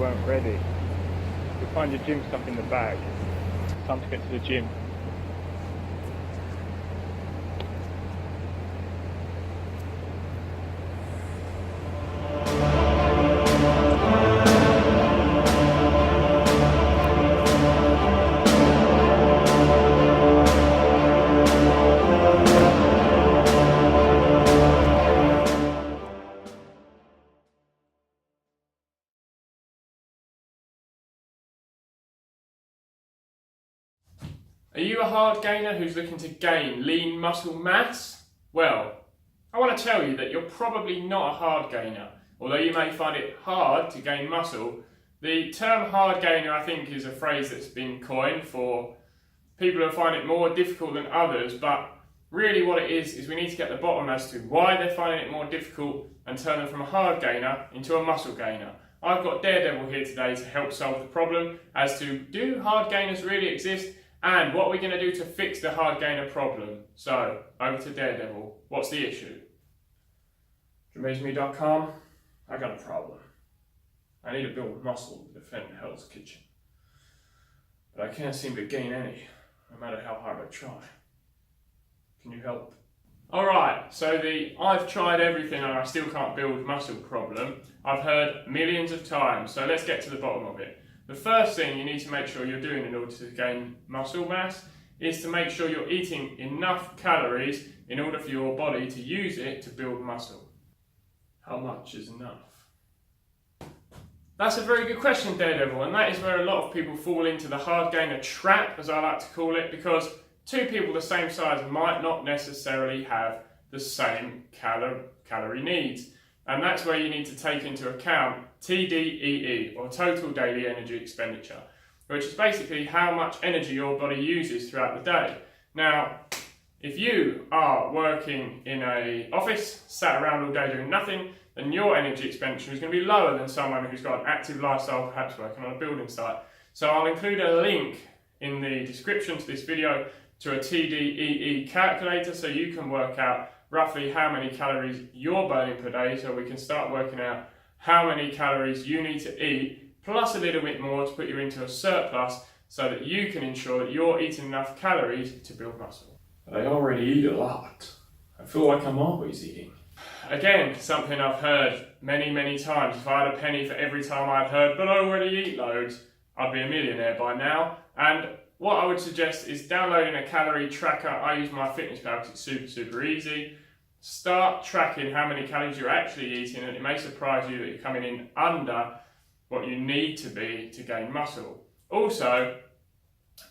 weren't ready. You'll find your gym stuff in the bag. It's time to get to the gym. Are you a hard gainer who's looking to gain lean muscle mass? Well, I want to tell you that you're probably not a hard gainer. Although you may find it hard to gain muscle, the term hard gainer I think is a phrase that's been coined for people who find it more difficult than others, but really what it is we need to get to the bottom as to why they're finding it more difficult and turn them from a hard gainer into a muscle gainer. I've got Daredevil here today to help solve the problem as to do hard gainers really exist and what we're going to do to fix the hard gainer problem. So, over to Daredevil. What's the issue? JamesMe.com, I got a problem. I need to build muscle to defend Hell's Kitchen. But I can't seem to gain any, no matter how hard I try. Can you help? Alright, so the I've tried everything and I still can't build muscle problem, I've heard millions of times, so let's get to the bottom of it. The first thing you need to make sure you're doing in order to gain muscle mass is to make sure you're eating enough calories in order for your body to use it to build muscle. How much is enough? That's a very good question, Daredevil, and that is where a lot of people fall into the hard gainer trap, as I like to call it, because two people the same size might not necessarily have the same calorie needs. And that's where you need to take into account TDEE, or Total Daily Energy Expenditure, which is basically how much energy your body uses throughout the day. Now, if you are working in an office, sat around all day doing nothing, then your energy expenditure is going to be lower than someone who's got an active lifestyle, perhaps working on a building site. So I'll include a link in the description to this video to a TDEE calculator so you can work out roughly how many calories you're burning per day, so we can start working out how many calories you need to eat, plus a little bit more to put you into a surplus so that you can ensure that you're eating enough calories to build muscle. I already eat a lot. I feel like I'm always eating. Again, something I've heard many times. If I had a penny for every time I'd heard, but I already eat loads, I'd be a millionaire by now. And what I would suggest is downloading a calorie tracker. I use MyFitnessPal because it's super easy. Start tracking how many calories you're actually eating, and it may surprise you that you're coming in under what you need to be to gain muscle. Also,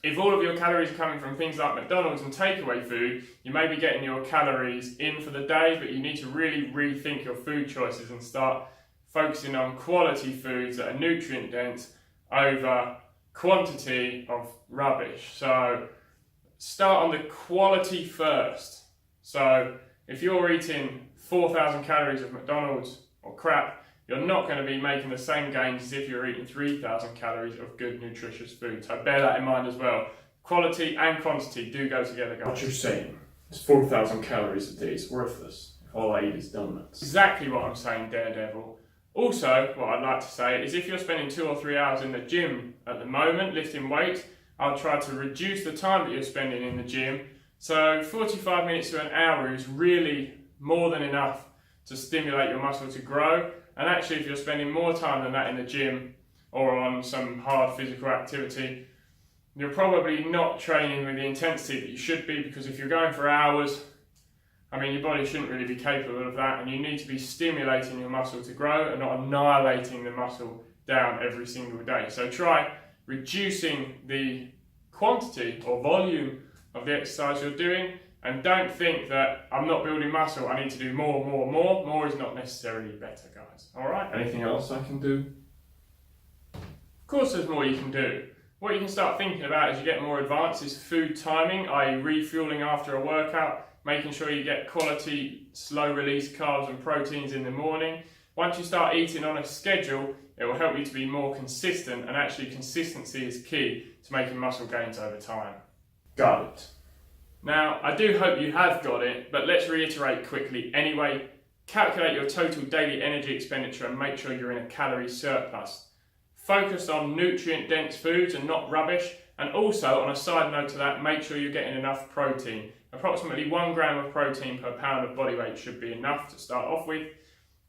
if all of your calories are coming from things like McDonald's and takeaway food, you may be getting your calories in for the day, but you need to really rethink your food choices and start focusing on quality foods that are nutrient dense over quantity of rubbish. So start on the quality first. So if you're eating 4,000 calories of McDonald's or crap, you're not going to be making the same gains as if you're eating 3,000 calories of good, nutritious food. So bear that in mind as well. Quality and quantity do go together, guys. What you're saying is 4,000 calories a day is worthless if all I eat is donuts. Exactly what I'm saying, Daredevil. Also, what I'd like to say is if you're spending 2 or 3 hours in the gym at the moment, lifting weights, I'll try to reduce the time that you're spending in the gym. So 45 minutes to an hour is really more than enough to stimulate your muscle to grow. And actually, if you're spending more time than that in the gym or on some hard physical activity, you're probably not training with the intensity that you should be, because if you're going for hours, I mean, your body shouldn't really be capable of that, and you need to be stimulating your muscle to grow and not annihilating the muscle down every single day. So try reducing the quantity or volume of the exercise you're doing, and don't think that I'm not building muscle, I need to do more. More is not necessarily better, guys. Alright? Anything else I can do? Of course there's more you can do. What you can start thinking about as you get more advanced is food timing, i.e. refueling after a workout, making sure you get quality, slow release carbs and proteins in the morning. Once you start eating on a schedule, it will help you to be more consistent, and actually consistency is key to making muscle gains over time. Got it. Now, I do hope you have got it, but let's reiterate quickly anyway. Calculate your total daily energy expenditure and make sure you're in a calorie surplus. focus on nutrient-dense foods and not rubbish. And also, on a side note to that, make sure you're getting enough protein. Approximately 1 gram of protein per pound of body weight should be enough to start off with.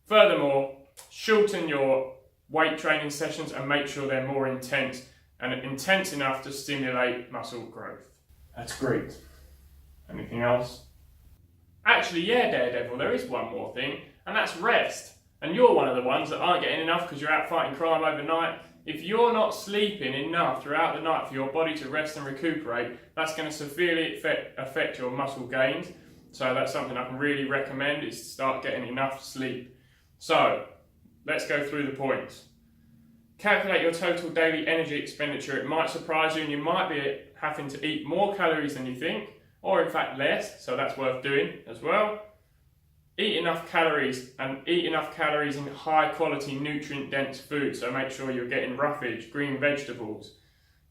Furthermore, shorten your weight training sessions and make sure they're more intense and intense enough to stimulate muscle growth. That's great. Anything else? Actually, yeah, Daredevil, there is one more thing, and that's rest. And you're one of the ones that aren't getting enough because you're out fighting crime overnight. If you're not sleeping enough throughout the night for your body to rest and recuperate, that's going to severely affect your muscle gains. So that's something I can really recommend, is to start getting enough sleep. So, let's go through the points. Calculate your total daily energy expenditure. It might surprise you and you might be having to eat more calories than you think, or in fact less, so that's worth doing as well. Eat enough calories, and eat enough calories in high quality nutrient dense food, so make sure you're getting roughage, green vegetables,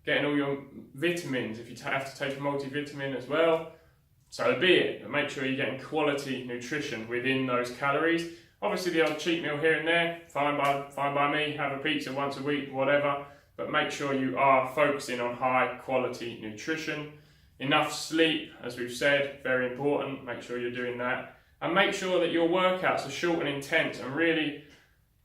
getting all your vitamins if you have to take a multivitamin as well, so be it, but make sure you're getting quality nutrition within those calories. Obviously the odd cheat meal here and there, fine by me, have a pizza once a week, whatever, but make sure you are focusing on high quality nutrition. Enough sleep, as we've said, very important, make sure you're doing that. And make sure that your workouts are short and intense and really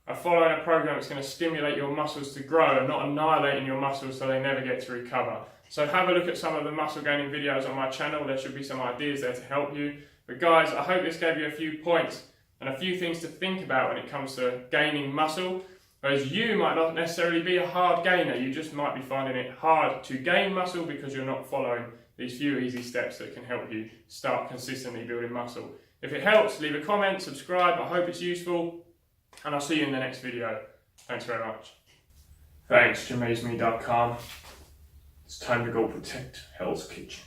are following a program that's going to stimulate your muscles to grow and not annihilating your muscles so they never get to recover. So have a look at some of the muscle gaining videos on my channel, there should be some ideas there to help you. But guys, I hope this gave you a few points and a few things to think about when it comes to gaining muscle. Whereas you might not necessarily be a hard gainer, you just might be finding it hard to gain muscle because you're not following these few easy steps that can help you start consistently building muscle. If it helps, leave a comment, subscribe, I hope it's useful, and I'll see you in the next video. Thanks very much. Thanks, JamazMe.com. It's time to go protect Hell's Kitchen.